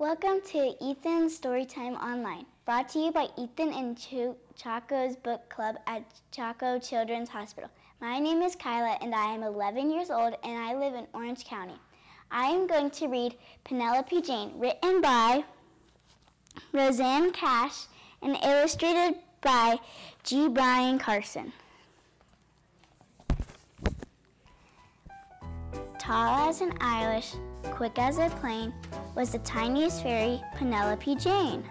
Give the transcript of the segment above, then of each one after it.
Welcome to Ethan's Storytime Online, brought to you by Ethan and Chaco's Book Club at Chaco Children's Hospital. My name is Kyla and I am 11 years old and I live in Orange County. I am going to read Penelope Jane, written by Roseanne Cash and illustrated by G. Brian Carson. Tall as an eyelash, quick as a plane, was the tiniest fairy, Penelope Jane.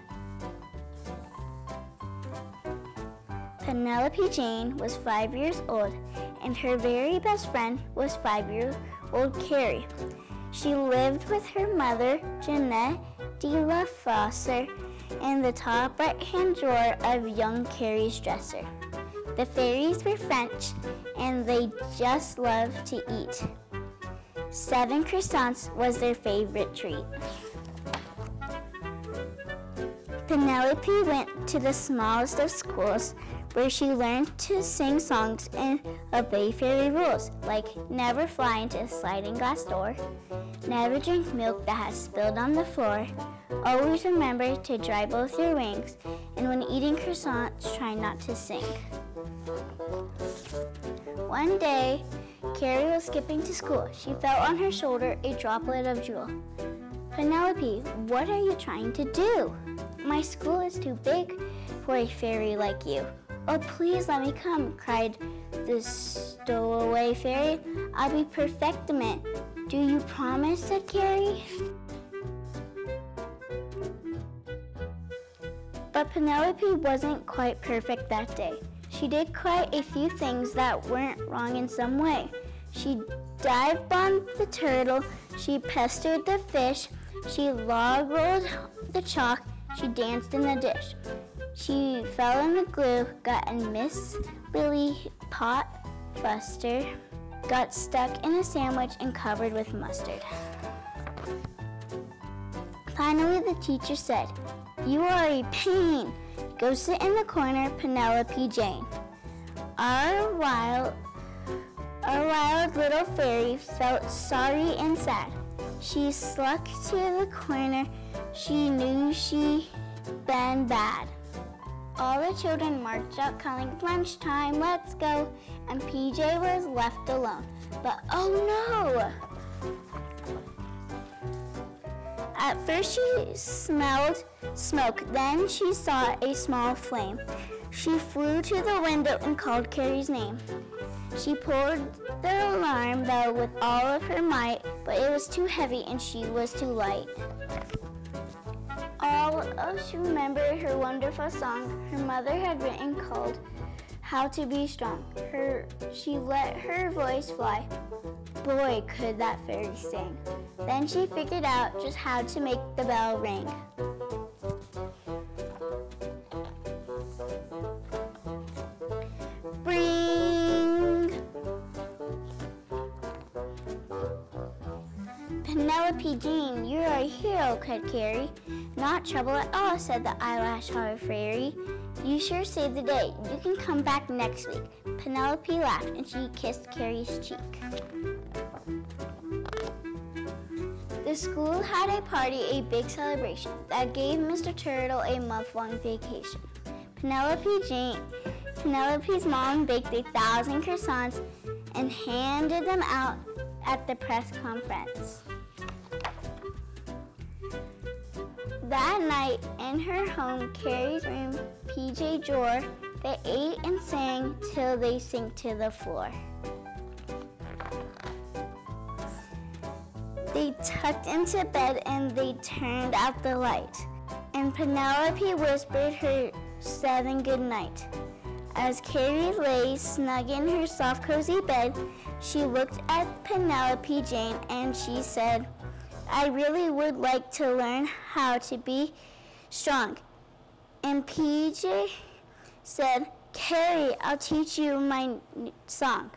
Penelope Jane was 5 years old, and her very best friend was 5-year-old Carrie. She lived with her mother, Jeanette de la Fosse, in the top right-hand drawer of young Carrie's dresser. The fairies were French, and they just loved to eat. 7 croissants was their favorite treat. Penelope went to the smallest of schools, where she learned to sing songs and obey fairy rules, like never fly into a sliding glass door, never drink milk that has spilled on the floor, always remember to dry both your wings, and when eating croissants, try not to sing. One day, Carrie was skipping to school. She felt on her shoulder a droplet of jewel. "Penelope, what are you trying to do?" "My school is too big for a fairy like you." "Oh, please let me come," cried the stowaway fairy. "I'll be perfectiment." "Do you promise?" said Carrie. But Penelope wasn't quite perfect that day. She did quite a few things that weren't wrong in some way. She dived on the turtle, she pestered the fish, she log rolled the chalk, she danced in the dish. She fell in the glue, got a Miss Lily pot buster, got stuck in a sandwich and covered with mustard. Finally, the teacher said, "You are a pain. Go sit in the corner, Penelope Jane." Our wild little fairy felt sorry and sad. She sluck to the corner. She knew she'd been bad. All the children marched out calling, "Lunchtime, let's go," and PJ was left alone. But oh no! At first she smelled smoke, then she saw a small flame. She flew to the window and called Carrie's name. She pulled the alarm bell with all of her might, but it was too heavy and she was too light. All she remembered her wonderful song her mother had written called "How to Be Strong." She let her voice fly. Boy, could that fairy sing. Then she figured out just how to make the bell ring. Bring! "Penelope Jane, you're a hero," cried Carrie. "Not trouble at all," said the eyelash horror fairy. "You sure saved the day. You can come back next week." Penelope laughed and she kissed Carrie's cheek. The school had a party, a big celebration, that gave Mr. Turtle a month-long vacation. Penelope's mom baked 1,000 croissants and handed them out at the press conference. That night, in her home, Carrie's room, PJ drawer, they ate and sang till they sank to the floor. They tucked into bed and they turned out the light. And Penelope whispered her 7 good night. As Carrie lay snug in her soft, cozy bed, she looked at Penelope Jane and she said, "I really would like to learn how to be strong." And PJ said, "Carrie, I'll teach you my song."